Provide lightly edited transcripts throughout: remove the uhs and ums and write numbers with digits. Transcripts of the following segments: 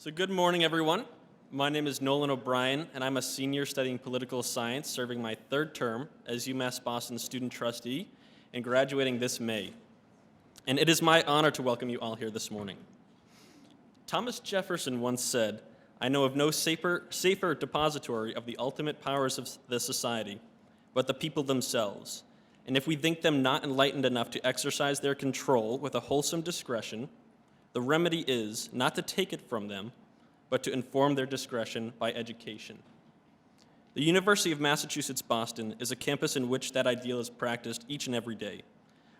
So good morning, everyone. My name is Nolan O'Brien, and I'm a senior studying political science, serving my third term as UMass Boston student trustee and graduating this May. And it is my honor to welcome you all here this morning. Thomas Jefferson once said, "I know of no safer depository of the ultimate powers of the society, but the people themselves. And if we think them not enlightened enough to exercise their control with a wholesome discretion, the remedy is not to take it from them, but to inform their discretion by education." The University of Massachusetts Boston is a campus in which that ideal is practiced each and every day.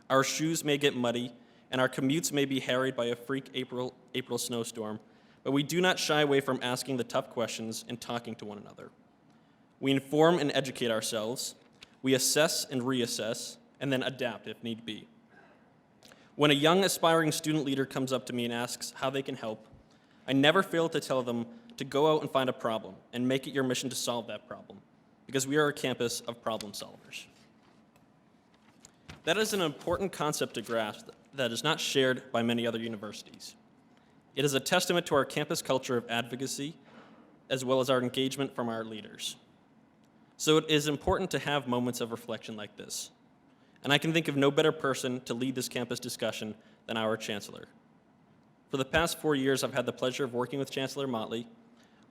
Our shoes may get muddy, and our commutes may be harried by a freak April snowstorm, but we do not shy away from asking the tough questions and talking to one another. We inform and educate ourselves, we assess and reassess, and then adapt if need be. When a young aspiring student leader comes up to me and asks how they can help, I never fail to tell them to go out and find a problem and make it your mission to solve that problem, because we are a campus of problem solvers. That is an important concept to grasp that is not shared by many other universities. It is a testament to our campus culture of advocacy, as well as our engagement from our leaders. So it is important to have moments of reflection like this. And I can think of no better person to lead this campus discussion than our Chancellor. For the past 4 years, I've had the pleasure of working with Chancellor Motley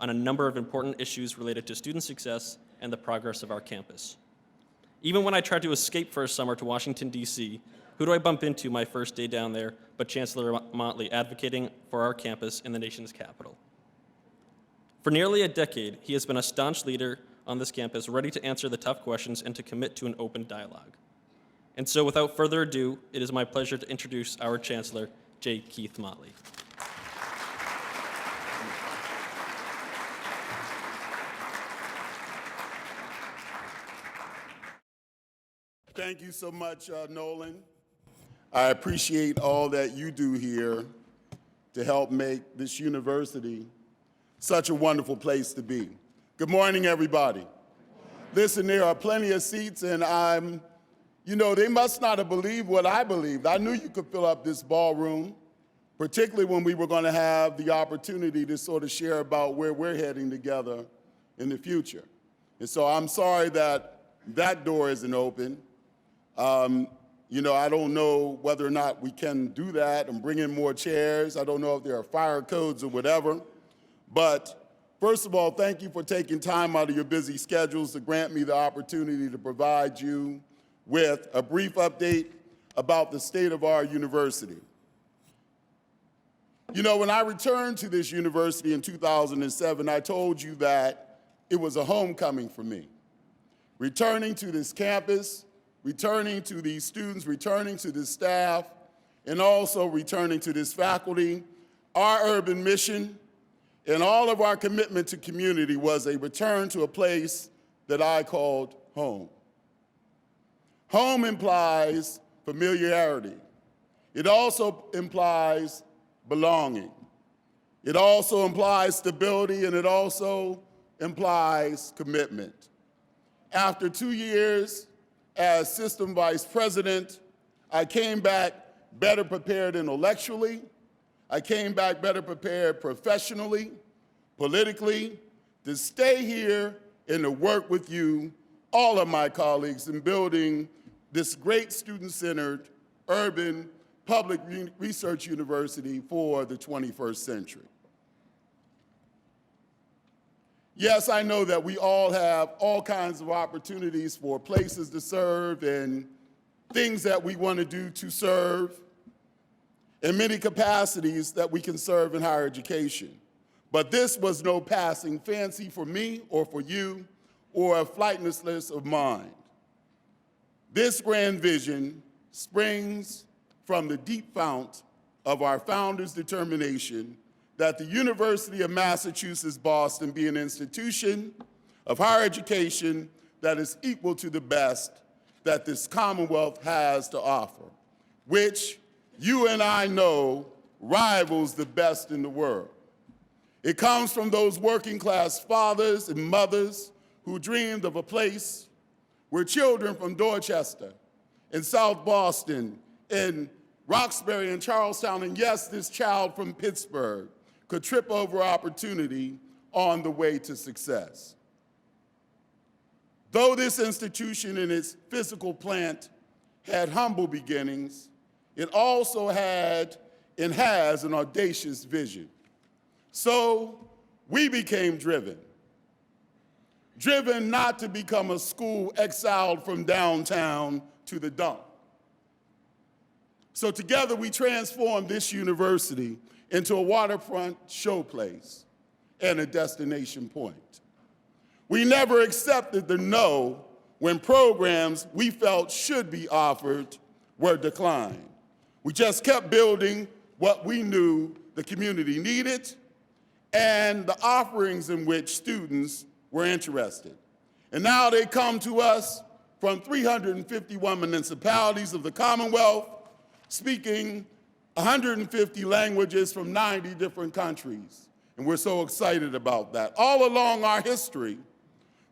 on a number of important issues related to student success and the progress of our campus. Even when I tried to escape for a summer to Washington, D.C., who do I bump into my first day down there but Chancellor Motley advocating for our campus in the nation's capital? For nearly a decade, he has been a staunch leader on this campus, ready to answer the tough questions and to commit to an open dialogue. And so without further ado, it is my pleasure to introduce our Chancellor, J. Keith Motley. Thank you so much, Nolan. I appreciate all that you do here to help make this university such a wonderful place to be. Good morning, everybody. Listen, there are plenty of seats, and they must not have believed what I believed. I knew you could fill up this ballroom, particularly when we were going to have the opportunity to sort of share about where we're heading together in the future. And so I'm sorry that that door isn't open. I don't know whether or not we can do that and bring in more chairs. I don't know if there are fire codes or whatever. But first of all, thank you for taking time out of your busy schedules to grant me the opportunity to provide you with a brief update about the state of our university. When I returned to this university in 2007, I told you that it was a homecoming for me. Returning to this campus, returning to these students, returning to this staff, and also returning to this faculty, our urban mission and all of our commitment to community was a return to a place that I called home. Home implies familiarity. It also implies belonging. It also implies stability, and it also implies commitment. After 2 years as system vice president, I came back better prepared intellectually. I came back better prepared professionally, politically, to stay here and to work with you, all of my colleagues, in building this great student-centered, urban, public research university for the 21st century. Yes, I know that we all have all kinds of opportunities for places to serve and things that we want to do to serve, and many capacities that we can serve in higher education. But this was no passing fancy for me or for you or a flightlessness of mind. This grand vision springs from the deep fount of our founders' determination that the University of Massachusetts Boston be an institution of higher education that is equal to the best that this Commonwealth has to offer, which you and I know rivals the best in the world. It comes from those working class fathers and mothers who dreamed of a place where children from Dorchester and South Boston and Roxbury and Charlestown, and yes, this child from Pittsburgh, could trip over opportunity on the way to success. Though this institution in its physical plant had humble beginnings, it also had and has an audacious vision. So we became driven not to become a school exiled from downtown to the dump. So together we transformed this university into a waterfront showplace and a destination point. We never accepted the no when programs we felt should be offered were declined. We just kept building what we knew the community needed and the offerings in which students were interested. And now they come to us from 351 municipalities of the Commonwealth, speaking 150 languages from 90 different countries. And we're so excited about that. All along our history,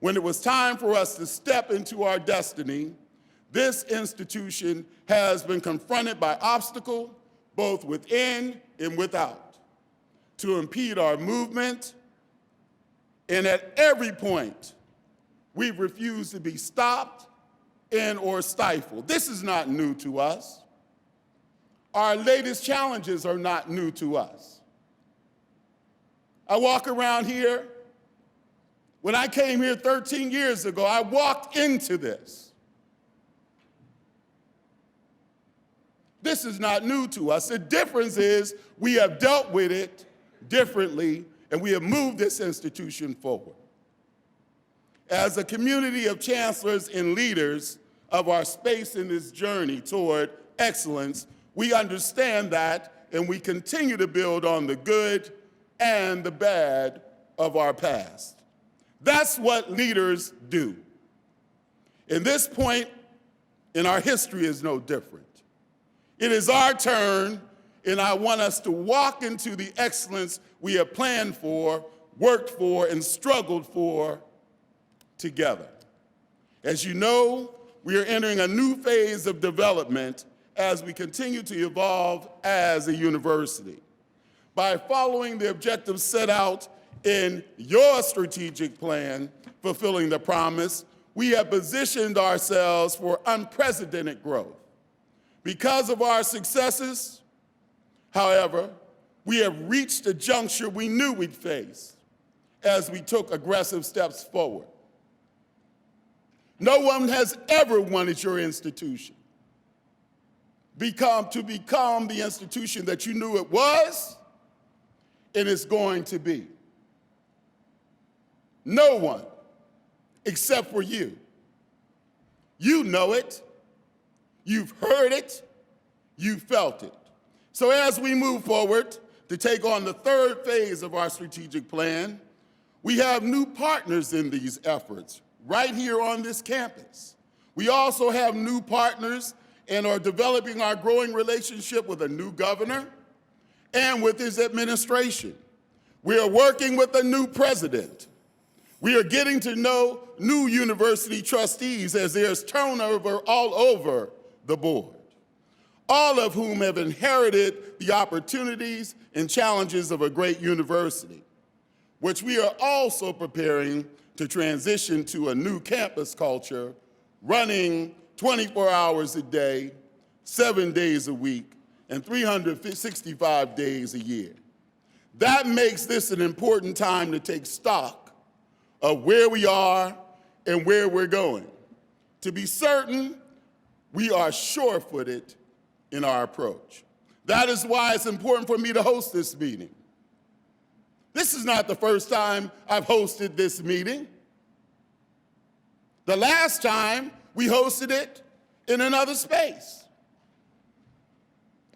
when it was time for us to step into our destiny, this institution has been confronted by obstacles, both within and without, to impede our movement. And at every point, we've refused to be stopped and or stifled. This is not new to us. Our latest challenges are not new to us. I walk around here. When I came here 13 years ago, I walked into this. This is not new to us. The difference is we have dealt with it differently, and we have moved this institution forward. As a community of chancellors and leaders of our space in this journey toward excellence, we understand that, and we continue to build on the good and the bad of our past. That's what leaders do. And this point in our history is no different. It is our turn, and I want us to walk into the excellence we have planned for, worked for, and struggled for together. As you know, we are entering a new phase of development as we continue to evolve as a university. By following the objectives set out in your strategic plan, Fulfilling the Promise, we have positioned ourselves for unprecedented growth. Because of our successes, however, we have reached a juncture we knew we'd face as we took aggressive steps forward. No one has ever wanted your institution to become the institution that you knew it was and is going to be. No one, except for you. You know it, you've heard it, you felt it. So as we move forward to take on the third phase of our strategic plan, we have new partners in these efforts right here on this campus. We also have new partners and are developing our growing relationship with a new governor and with his administration. We are working with a new president. We are getting to know new university trustees as there's turnover all over the board, all of whom have inherited the opportunities and challenges of a great university, which we are also preparing to transition to a new campus culture running 24 hours a day, 7 days a week, and 365 days a year. That makes this an important time to take stock of where we are and where we're going. To be certain, we are sure-footed in our approach. That is why it's important for me to host this meeting. This is not the first time I've hosted this meeting. The last time we hosted it in another space.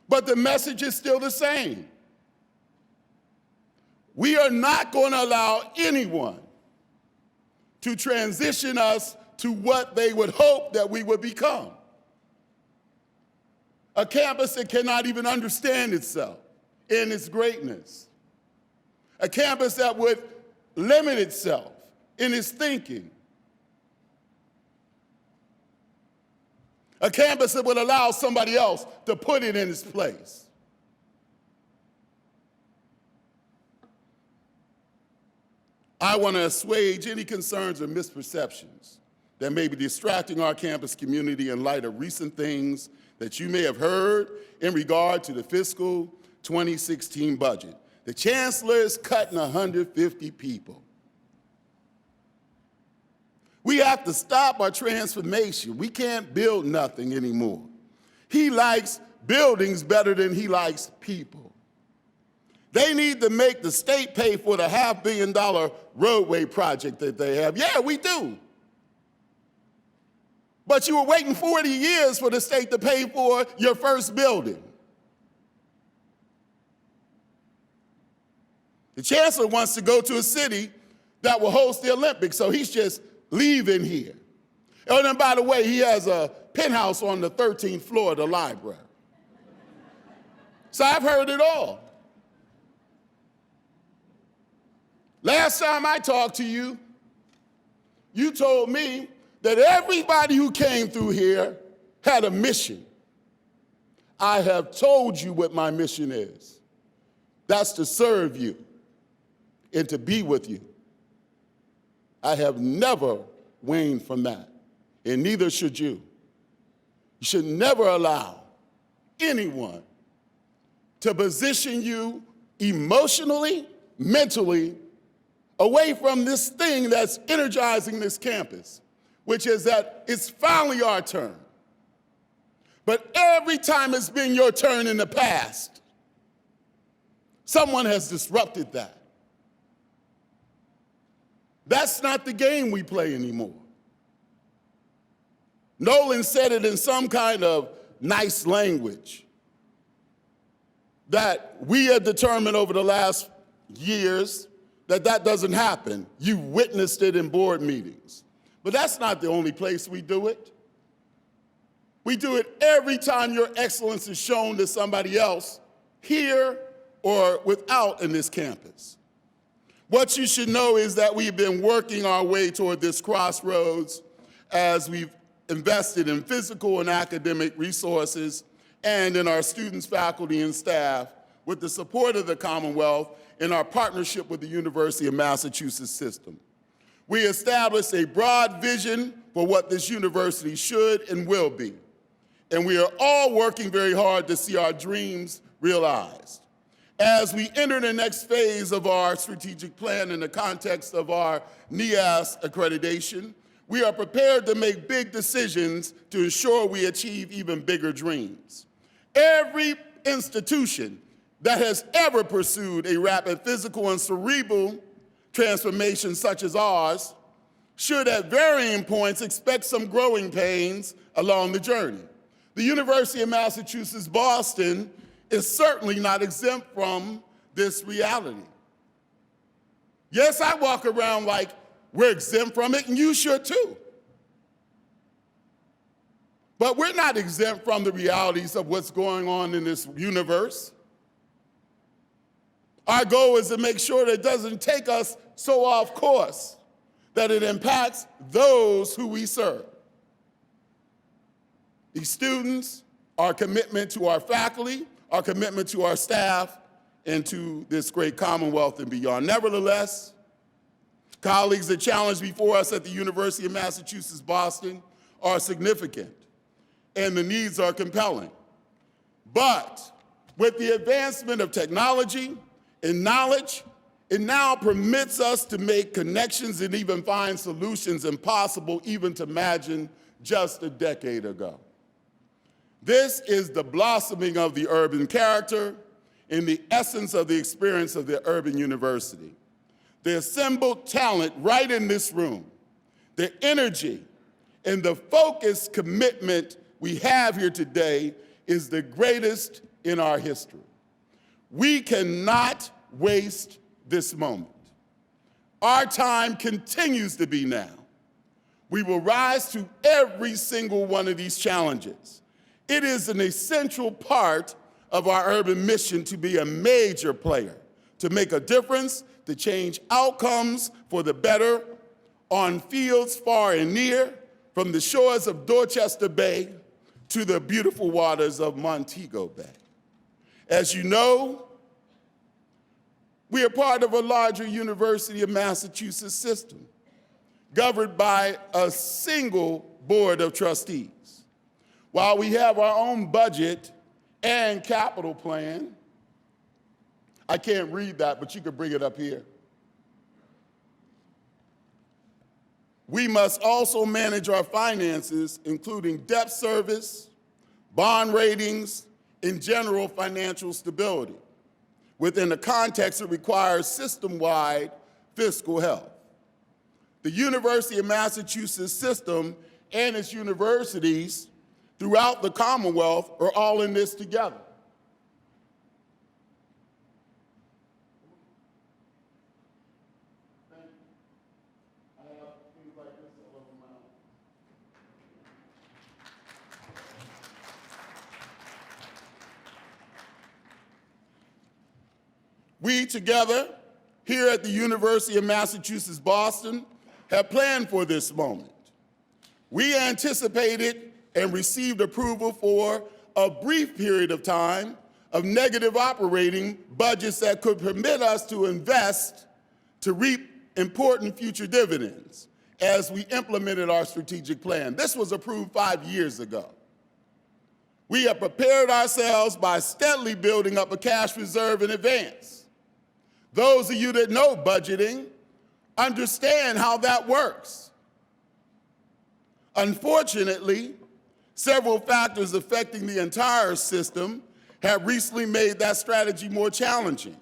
But the message is still the same. We are not going to allow anyone to transition us to what they would hope that we would become. A campus that cannot even understand itself in its greatness. A campus that would limit itself in its thinking. A campus that would allow somebody else to put it in its place. I want to assuage any concerns or misperceptions that may be distracting our campus community in light of recent things that you may have heard in regard to the fiscal 2016 budget. The Chancellor is cutting 150 people. We have to stop our transformation. We can't build nothing anymore. He likes buildings better than he likes people. They need to make the state pay for the $500 million roadway project that they have. Yeah, we do. But you were waiting 40 years for the state to pay for your first building. The Chancellor wants to go to a city that will host the Olympics, so he's just leaving here. Oh, and by the way, he has a penthouse on the 13th floor of the library. So I've heard it all. Last time I talked to you, you told me that everybody who came through here had a mission. I have told you what my mission is. That's to serve you and to be with you. I have never waned from that, and neither should you. You should never allow anyone to position you emotionally, mentally, away from this thing that's energizing this campus, which is that it's finally our turn. But every time it's been your turn in the past, someone has disrupted that. That's not the game we play anymore. Nolan said it in some kind of nice language that we have determined over the last years that doesn't happen. You witnessed it in board meetings. But that's not the only place we do it. We do it every time your excellence is shown to somebody else, here or without in this campus. What you should know is that we've been working our way toward this crossroads as we've invested in physical and academic resources and in our students, faculty, and staff with the support of the Commonwealth in our partnership with the University of Massachusetts system. We established a broad vision for what this university should and will be, and we are all working very hard to see our dreams realized. As we enter the next phase of our strategic plan in the context of our NIAS accreditation, we are prepared to make big decisions to ensure we achieve even bigger dreams. Every institution that has ever pursued a rapid physical and cerebral transformation such as ours should at varying points expect some growing pains along the journey. The University of Massachusetts Boston is certainly not exempt from this reality. Yes, I walk around like we're exempt from it, and you should too. But we're not exempt from the realities of what's going on in this universe. Our goal is to make sure that it doesn't take us so off course that it impacts those who we serve. These students, our commitment to our faculty, our commitment to our staff, and to this great Commonwealth and beyond. Nevertheless, colleagues, the challenge before us at the University of Massachusetts Boston are significant, and the needs are compelling. But with the advancement of technology and knowledge, it now permits us to make connections and even find solutions impossible even to imagine just a decade ago. This is the blossoming of the urban character and the essence of the experience of the urban university. The assembled talent right in this room, the energy and the focused commitment we have here today is the greatest in our history. We cannot waste this moment. Our time continues to be now. We will rise to every single one of these challenges. It is an essential part of our urban mission to be a major player, to make a difference, to change outcomes for the better on fields far and near, from the shores of Dorchester Bay to the beautiful waters of Montego Bay. As you know, We are part of a larger University of Massachusetts system, governed by a single board of trustees. While we have our own budget and capital plan, I can't read that, but you could bring it up here. We must also manage our finances, including debt service, bond ratings, and general financial stability, within a context that requires system-wide fiscal health. The University of Massachusetts system and its universities throughout the Commonwealth are all in this together. We together, here at the University of Massachusetts, Boston, have planned for this moment. We anticipated and received approval for a brief period of time of negative operating budgets that could permit us to invest to reap important future dividends as we implemented our strategic plan. This was approved 5 years ago. We have prepared ourselves by steadily building up a cash reserve in advance. Those of you that know budgeting understand how that works. Unfortunately, several factors affecting the entire system have recently made that strategy more challenging.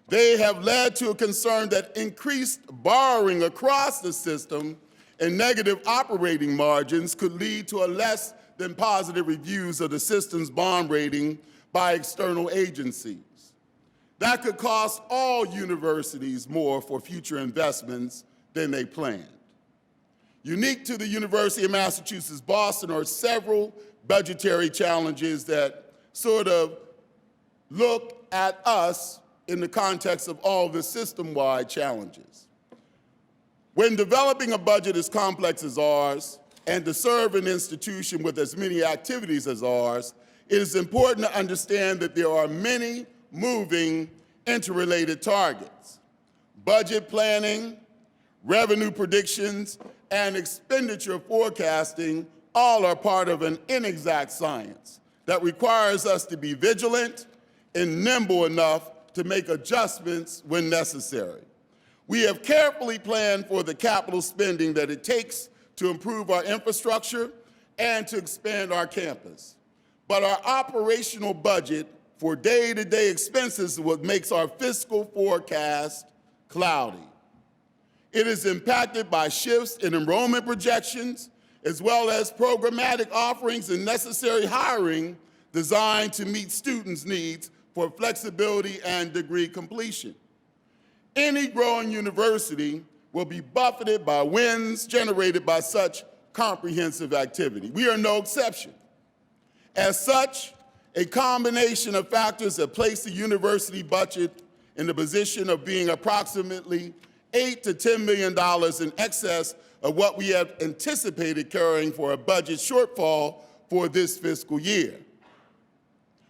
They have led to a concern that increased borrowing across the system and negative operating margins could lead to a less than positive reviews of the system's bond rating by external agencies. That could cost all universities more for future investments than they planned. Unique to the University of Massachusetts Boston are several budgetary challenges that sort of look at us in the context of all the system-wide challenges. When developing a budget as complex as ours and to serve an institution with as many activities as ours, it is important to understand that there are many moving, interrelated targets. Budget planning, revenue predictions, and expenditure forecasting all are part of an inexact science that requires us to be vigilant and nimble enough to make adjustments when necessary. We have carefully planned for the capital spending that it takes to improve our infrastructure and to expand our campus. But our operational budget for day-to-day expenses is what makes our fiscal forecast cloudy. It is impacted by shifts in enrollment projections, as well as programmatic offerings and necessary hiring designed to meet students' needs for flexibility and degree completion. Any growing university will be buffeted by winds generated by such comprehensive activity. We are no exception. As such, a combination of factors have placed the university budget in the position of being approximately $8 to $10 million in excess of what we have anticipated carrying for a budget shortfall for this fiscal year.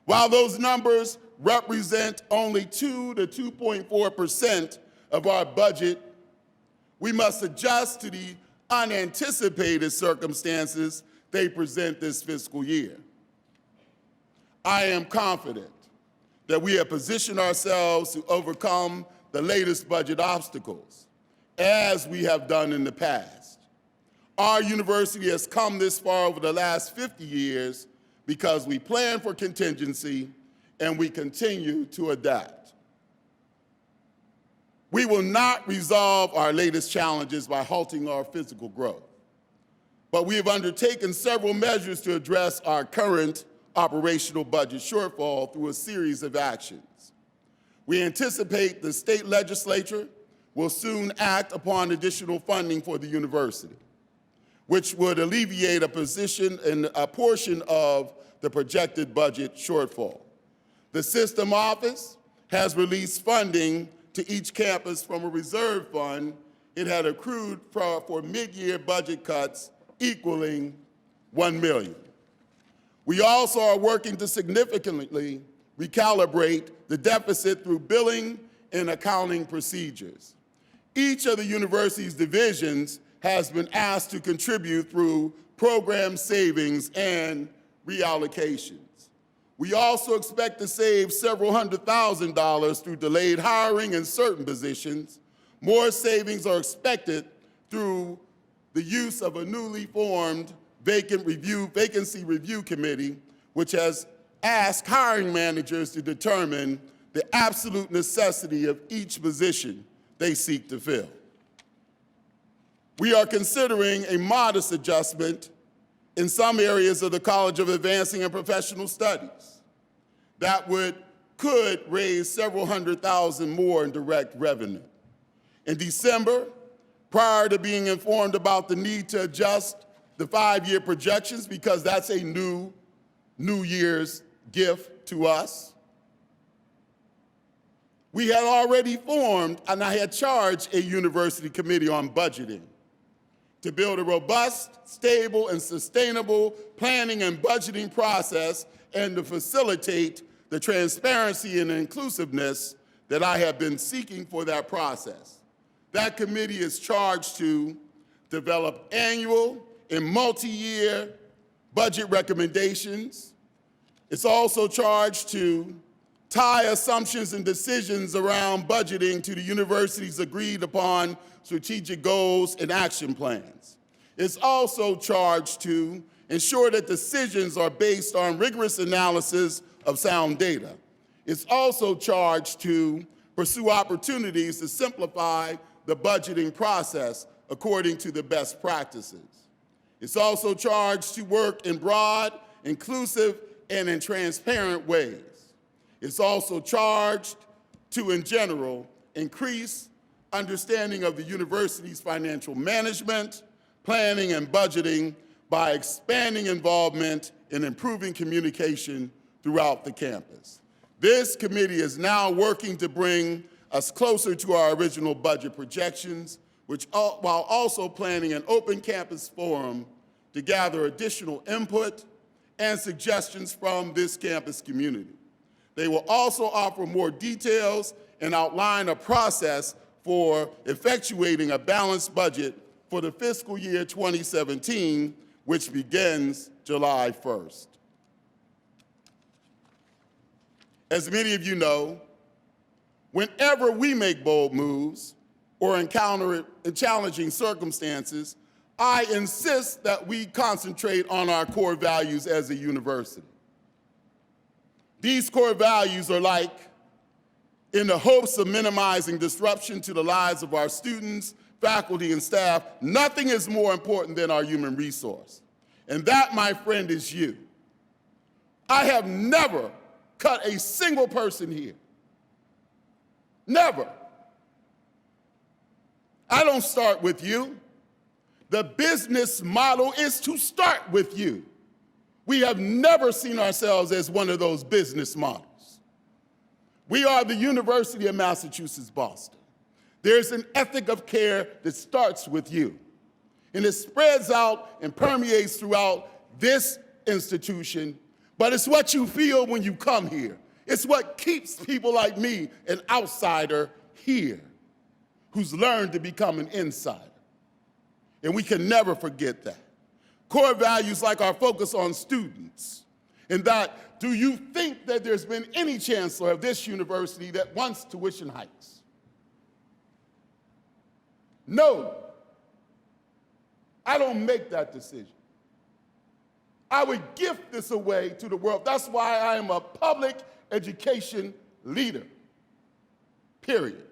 While those numbers represent only 2 to 2.4% of our budget, we must adjust to the unanticipated circumstances they present this fiscal year. I am confident that we have positioned ourselves to overcome the latest budget obstacles, as we have done in the past. Our university has come this far over the last 50 years because we plan for contingency and we continue to adapt. We will not resolve our latest challenges by halting our physical growth, but we have undertaken several measures to address our current operational budget shortfall through a series of actions. We anticipate the state legislature will soon act upon additional funding for the university, which would alleviate a portion of the projected budget shortfall. The system office has released funding to each campus from a reserve fund it had accrued for mid-year budget cuts equaling $1 million. We also are working to significantly recalibrate the deficit through billing and accounting procedures. Each of the university's divisions has been asked to contribute through program savings and reallocations. We also expect to save several $100,000 through delayed hiring in certain positions. More savings are expected through the use of a newly formed vacancy review committee, which has asked hiring managers to determine the absolute necessity of each position they seek to fill. We are considering a modest adjustment in some areas of the College of Advancing and Professional Studies that could raise several $100,000 more in direct revenue. In December, prior to being informed about the need to adjust the 5-year projections, because that's a New Year's gift to us, we had already formed, and I had charged a university committee on budgeting to build a robust, stable, and sustainable planning and budgeting process and to facilitate the transparency and inclusiveness that I have been seeking for that process. That committee is charged to develop annual and multi-year budget recommendations. It's also charged to tie assumptions and decisions around budgeting to the university's agreed upon strategic goals and action plans. It's also charged to ensure that decisions are based on rigorous analysis of sound data. It's also charged to pursue opportunities to simplify the budgeting process according to the best practices. It's also charged to work in broad, inclusive, and in transparent ways. It's also charged to, in general, increase understanding of the university's financial management, planning, and budgeting by expanding involvement in improving communication throughout the campus. This committee is now working to bring us closer to our original budget projections, while also planning an open campus forum to gather additional input and suggestions from this campus community. They will also offer more details and outline a process for effectuating a balanced budget for the fiscal year 2017, which begins July 1st. As many of you know, whenever we make bold moves or encounter challenging circumstances, I insist that we concentrate on our core values as a university. These core values are like, in the hopes of minimizing disruption to the lives of our students, faculty, and staff, nothing is more important than our human resource. And that, my friend, is you. I have never cut a single person here. Never. I don't start with you. The business model is to start with you. We have never seen ourselves as one of those business models. We are the University of Massachusetts, Boston. There's an ethic of care that starts with you, and it spreads out and permeates throughout this institution, but it's what you feel when you come here. It's what keeps people like me, an outsider, here, who's learned to become an insider. And we can never forget that. Core values like our focus on students, and that, do you think that there's been any chancellor of this university that wants tuition hikes? No. I don't make that decision. I would gift this away to the world. That's why I am a public education leader, period.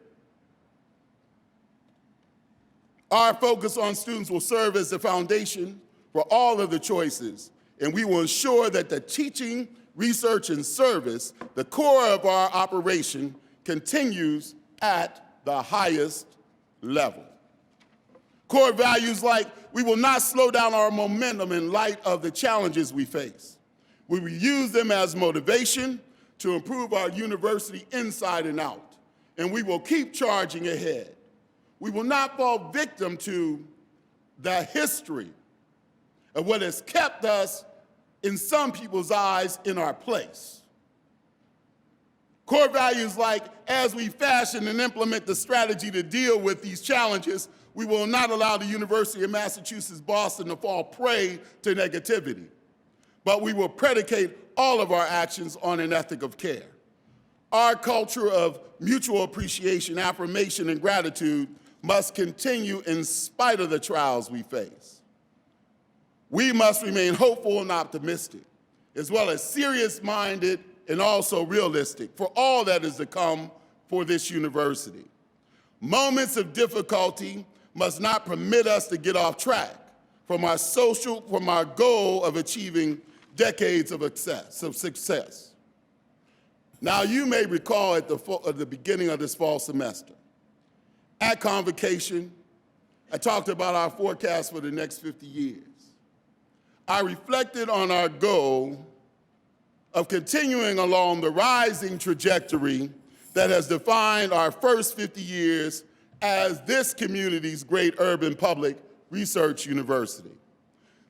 Our focus on students will serve as the foundation for all of the choices, and we will ensure that the teaching, research, and service, the core of our operation, continues at the highest level. Core values like, we will not slow down our momentum in light of the challenges we face. We will use them as motivation to improve our university inside and out, and we will keep charging ahead. We will not fall victim to the history of what has kept us, in some people's eyes, in our place. Core values like, as we fashion and implement the strategy to deal with these challenges, we will not allow the University of Massachusetts Boston to fall prey to negativity, but we will predicate all of our actions on an ethic of care. Our culture of mutual appreciation, affirmation, and gratitude must continue in spite of the trials we face. We must remain hopeful and optimistic, as well as serious-minded and also realistic for all that is to come for this university. Moments of difficulty must not permit us to get off track from our goal of achieving decades of success. Now, you may recall at the beginning of this fall semester, at convocation, I talked about our forecast for the next 50 years. I reflected on our goal of continuing along the rising trajectory that has defined our first 50 years as this community's great urban public research university.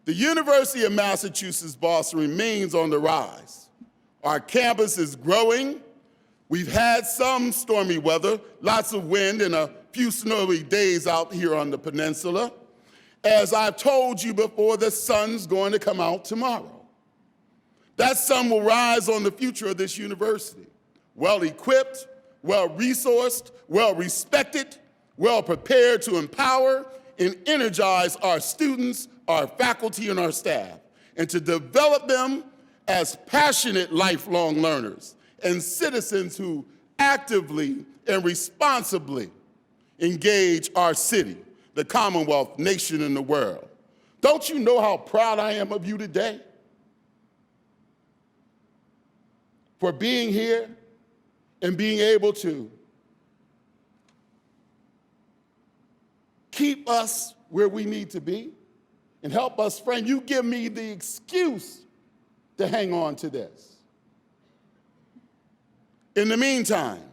The University of Massachusetts Boston remains on the rise. Our campus is growing. We've had some stormy weather, lots of wind and a few snowy days out here on the peninsula. As I've told you before, the sun's going to come out tomorrow. That sun will rise on the future of this university. Well-equipped, well-resourced, well-respected, well-prepared to empower and energize our students, our faculty, and our staff, and to develop them as passionate lifelong learners and citizens who actively and responsibly engage our city, the Commonwealth, nation, and the world. Don't you know how proud I am of you today for being here and being able to keep us where we need to be and help us frame? You give me the excuse to hang on to this. In the meantime,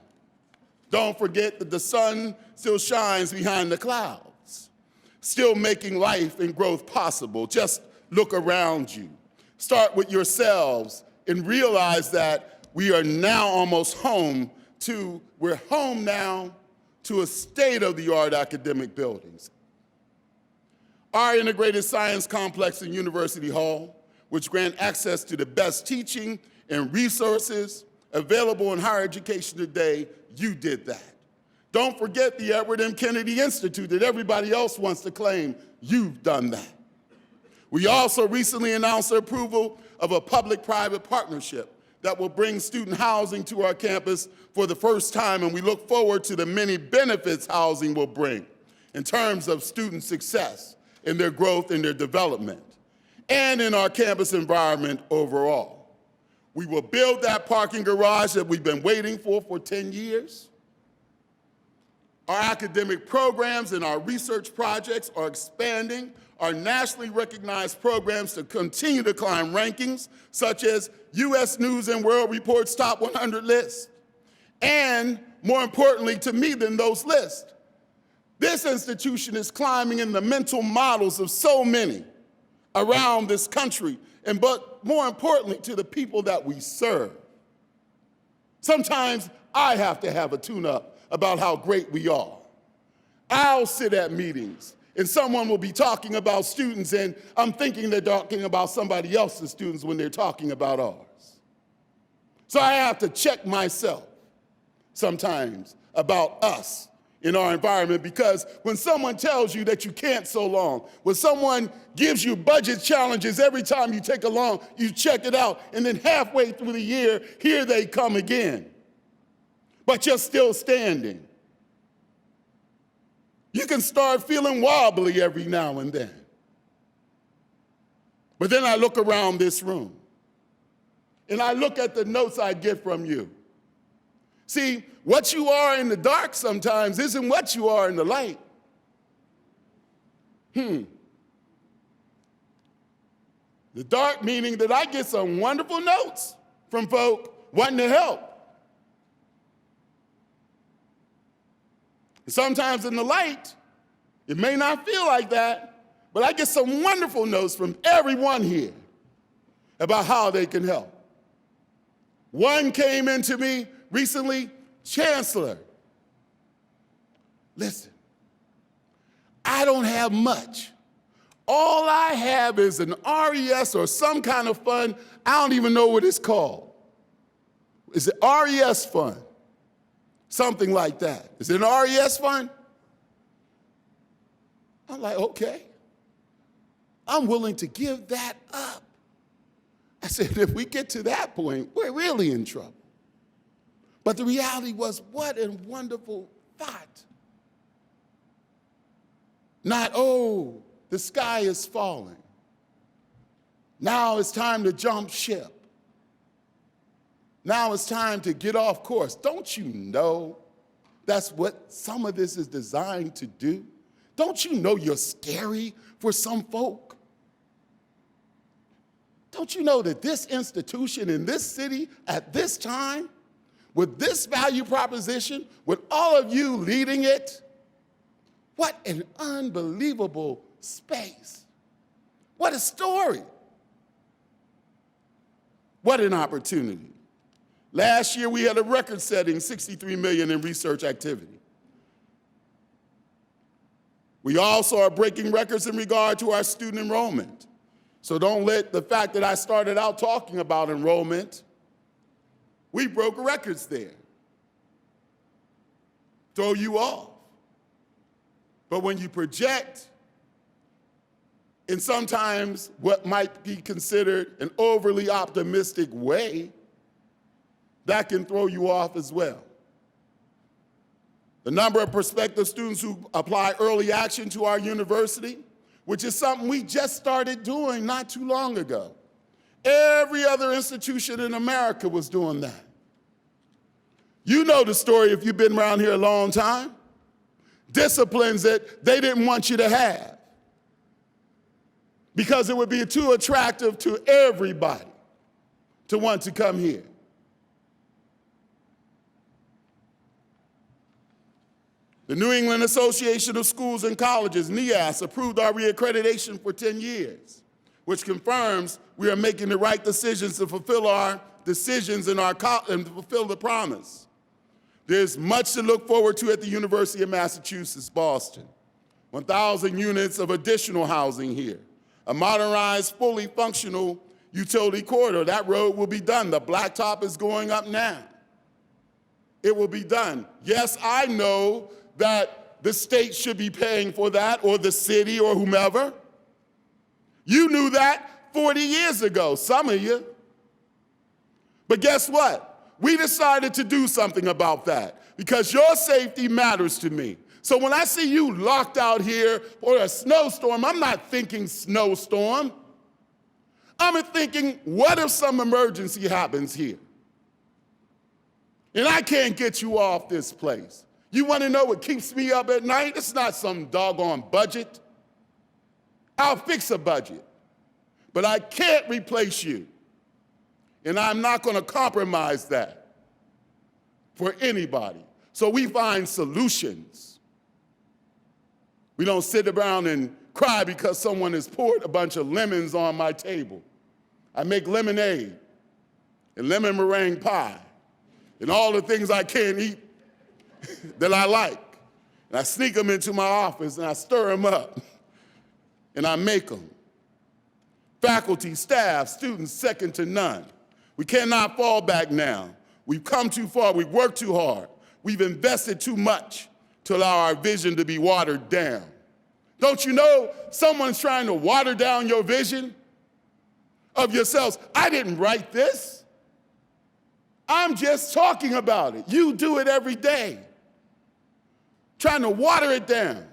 don't forget that the sun still shines behind the clouds, still making life and growth possible. Just look around you. Start with yourselves and realize that we are now almost we're home now to a state-of-the-art academic buildings. Our integrated science complex in University Hall, which grant access to the best teaching and resources available in higher education today, you did that. Don't forget the Edward M. Kennedy Institute that everybody else wants to claim. You've done that. We also recently announced the approval of a public-private partnership that will bring student housing to our campus for the first time, and we look forward to the many benefits housing will bring in terms of student success, in their growth, in their development, and in our campus environment overall. We will build that parking garage that we've been waiting for 10 years. Our academic programs and our research projects are expanding. Our nationally recognized programs to continue to climb rankings, such as U.S. News and World Report's Top 100 list. And more importantly to me than those lists, this institution is climbing in the mental models of so many around this country, but more importantly to the people that we serve. Sometimes I have to have a tune-up about how great we are. I'll sit at meetings and someone will be talking about students and I'm thinking they're talking about somebody else's students when they're talking about ours. So I have to check myself sometimes about us in our environment, because when someone tells you that you can't so long, when someone gives you budget challenges every time you take along, you check it out, and then halfway through the year, here they come again. But you're still standing. You can start feeling wobbly every now and then. But then I look around this room, and I look at the notes I get from you. See, what you are in the dark sometimes isn't what you are in the light. The dark meaning that I get some wonderful notes from folk wanting to help. Sometimes in the light, it may not feel like that, but I get some wonderful notes from everyone here about how they can help. One came into me recently, Chancellor. Listen, I don't have much. All I have is an RES or some kind of fund. I don't even know what it's called. Is it RES fund? Something like that. Is it an RES fund? I'm like, okay. I'm willing to give that up. I said, if we get to that point, we're really in trouble. But the reality was, what a wonderful thought. Not, oh, the sky is falling. Now it's time to jump ship. Now it's time to get off course. Don't you know that's what some of this is designed to do? Don't you know you're scary for some folk? Don't you know that this institution in this city at this time, with this value proposition, with all of you leading it, what an unbelievable space. What a story. What an opportunity. Last year, we had a record-setting $63 million in research activity. We also are breaking records in regard to our student enrollment. So don't let the fact that I started out talking about enrollment, we broke records there, throw you off. But when you project in sometimes what might be considered an overly optimistic way, that can throw you off as well. The number of prospective students who apply early action to our university, which is something we just started doing not too long ago. Every other institution in America was doing that. You know the story if you've been around here a long time. Disciplines that they didn't want you to have because it would be too attractive to everybody to want to come here. The New England Association of Schools and Colleges, NEAS, approved our reaccreditation for 10 years, which confirms we are making the right decisions to fulfill our decisions and to fulfill the promise. There's much to look forward to at the University of Massachusetts, Boston. 1,000 units of additional housing here. A modernized, fully functional utility corridor. That road will be done. The blacktop is going up now. It will be done. Yes, I know that the state should be paying for that, or the city, or whomever. You knew that 40 years ago, some of you. But guess what? We decided to do something about that because your safety matters to me. So when I see you locked out here for a snowstorm, I'm not thinking snowstorm. I'm thinking, what if some emergency happens here? And I can't get you off this place. You want to know what keeps me up at night? It's not some doggone budget. I'll fix a budget. But I can't replace you. And I'm not going to compromise that for anybody. So we find solutions. We don't sit around and cry because someone has poured a bunch of lemons on my table. I make lemonade and lemon meringue pie and all the things I can't eat that I like. And I sneak them into my office and I stir them up and I make them. Faculty, staff, students, second to none. We cannot fall back now. We've come too far. We've worked too hard. We've invested too much to allow our vision to be watered down. Don't you know someone's trying to water down your vision of yourselves? I didn't write this. I'm just talking about it. You do it every day, trying to water it down.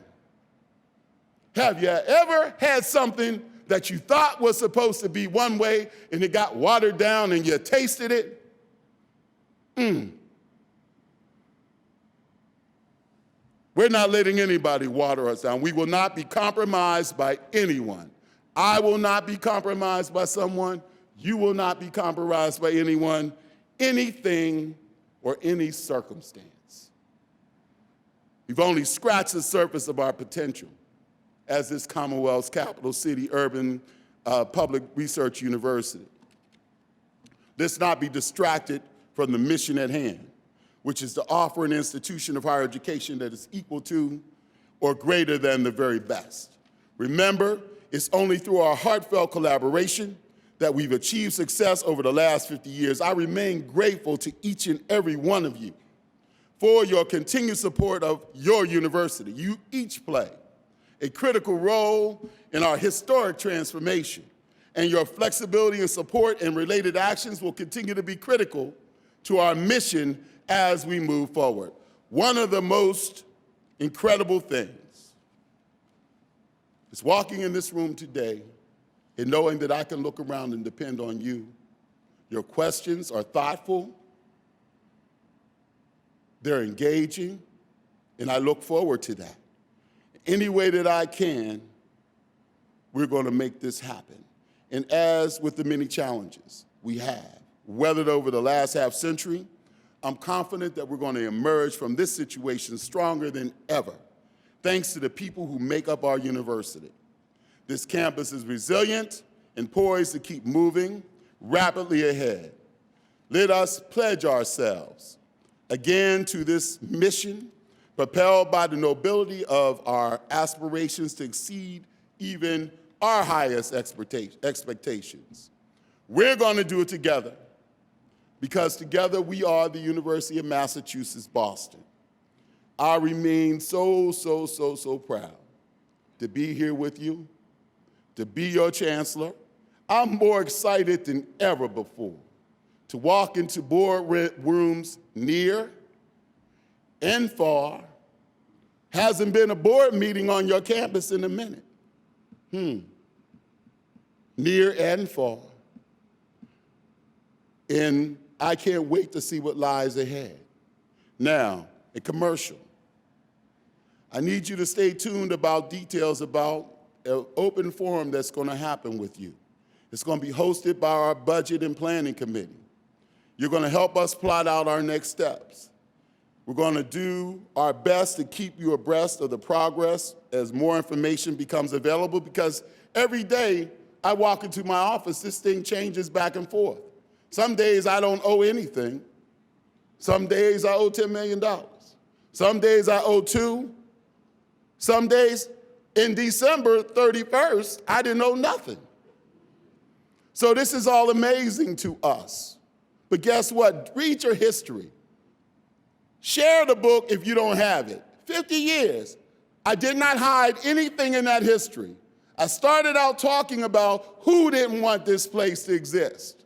Have you ever had something that you thought was supposed to be one way and it got watered down and you tasted it? We're not letting anybody water us down. We will not be compromised by anyone. I will not be compromised by someone. You will not be compromised by anyone, anything, or any circumstance. We've only scratched the surface of our potential as this Commonwealth's capital city urban public research university. Let's not be distracted from the mission at hand. which is to offer an institution of higher education that is equal to or greater than the very best. Remember, it's only through our heartfelt collaboration that we've achieved success over the last 50 years. I remain grateful to each and every one of you for your continued support of your university. You each play a critical role in our historic transformation, and your flexibility and support and related actions will continue to be critical to our mission as we move forward. One of the most incredible things is walking in this room today and knowing that I can look around and depend on you. Your questions are thoughtful, they're engaging, and I look forward to that. Any way that I can, we're going to make this happen. And as with the many challenges we have weathered over the last half century, I'm confident that we're going to emerge from this situation stronger than ever, thanks to the people who make up our university. This campus is resilient and poised to keep moving rapidly ahead. Let us pledge ourselves again to this mission, propelled by the nobility of our aspirations to exceed even our highest expectations. We're going to do it together, because together we are the University of Massachusetts, Boston. I remain so proud to be here with you, to be your chancellor. I'm more excited than ever before to walk into boardrooms near and far. Hasn't been a board meeting on your campus in a minute. Near and far. And I can't wait to see what lies ahead. Now, a commercial. I need you to stay tuned about details about an open forum that's going to happen with you. It's going to be hosted by our Budget and Planning Committee. You're going to help us plot out our next steps. We're going to do our best to keep you abreast of the progress as more information becomes available, because every day I walk into my office, this thing changes back and forth. Some days I don't owe anything. Some days I owe $10 million. Some days I owe $2 million. Some days in December 31st, I didn't owe nothing. So this is all amazing to us. But guess what? Read your history. Share the book if you don't have it. 50 years. I did not hide anything in that history. I started out talking about who didn't want this place to exist.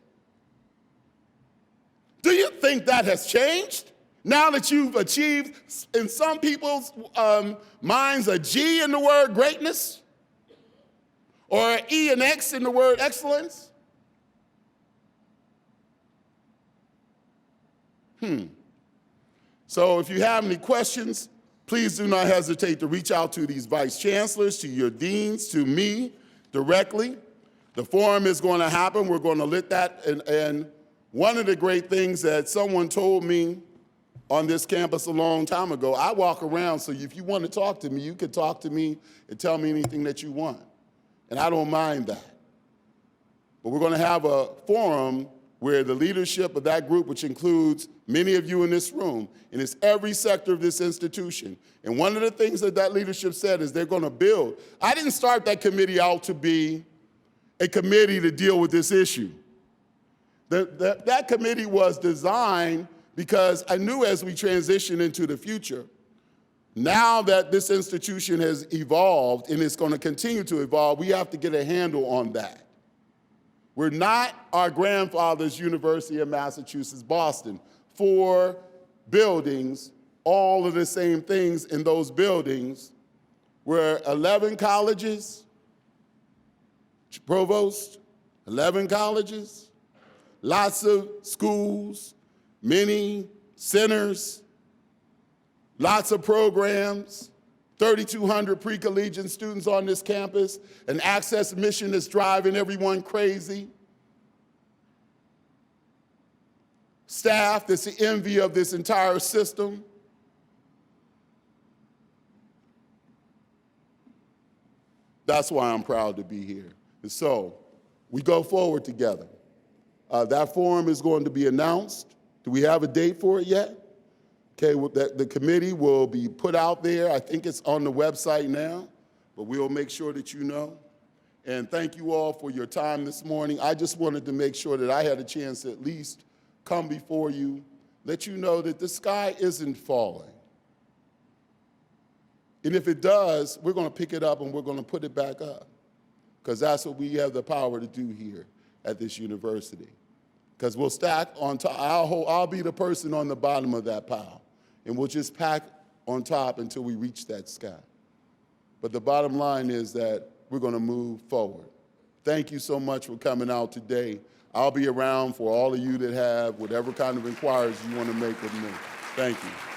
Do you think that has changed? Now that you've achieved, in some people's minds, a G in the word greatness, or an E and X in the word excellence? So if you have any questions, please do not hesitate to reach out to these vice chancellors, to your deans, to me directly. The forum is going to happen. We're going to lit that. And one of the great things that someone told me on this campus a long time ago, I walk around, so if you want to talk to me, you can talk to me and tell me anything that you want. And I don't mind that. But we're going to have a forum where the leadership of that group, which includes many of you in this room, and it's every sector of this institution. And one of the things that that leadership said is they're going to build. I didn't start that committee out to be a committee to deal with this issue. That committee was designed because I knew as we transition into the future, now that this institution has evolved and it's going to continue to evolve, we have to get a handle on that. We're not our grandfather's University of Massachusetts, Boston. 4 buildings, all of the same things in those buildings. We're 11 colleges, provost, 11 colleges, lots of schools, many centers, lots of programs, 3,200 pre-collegiate students on this campus, an access mission that's driving everyone crazy, staff that's the envy of this entire system. That's why I'm proud to be here. And so we go forward together. That forum is going to be announced. Do we have a date for it yet? Okay, well, the committee will be put out there. I think it's on the website now, but we'll make sure that you know. And thank you all for your time this morning. I just wanted to make sure that I had a chance to at least come before you, let you know that the sky isn't falling. And if it does, we're going to pick it up and we're going to put it back up, because that's what we have the power to do here at this university. Because we'll stack on top. I'll be the person on the bottom of that pile, and we'll just pack on top until we reach that sky. But the bottom line is that we're going to move forward. Thank you so much for coming out today. I'll be around for all of you that have whatever kind of inquiries you want to make with me. Thank you.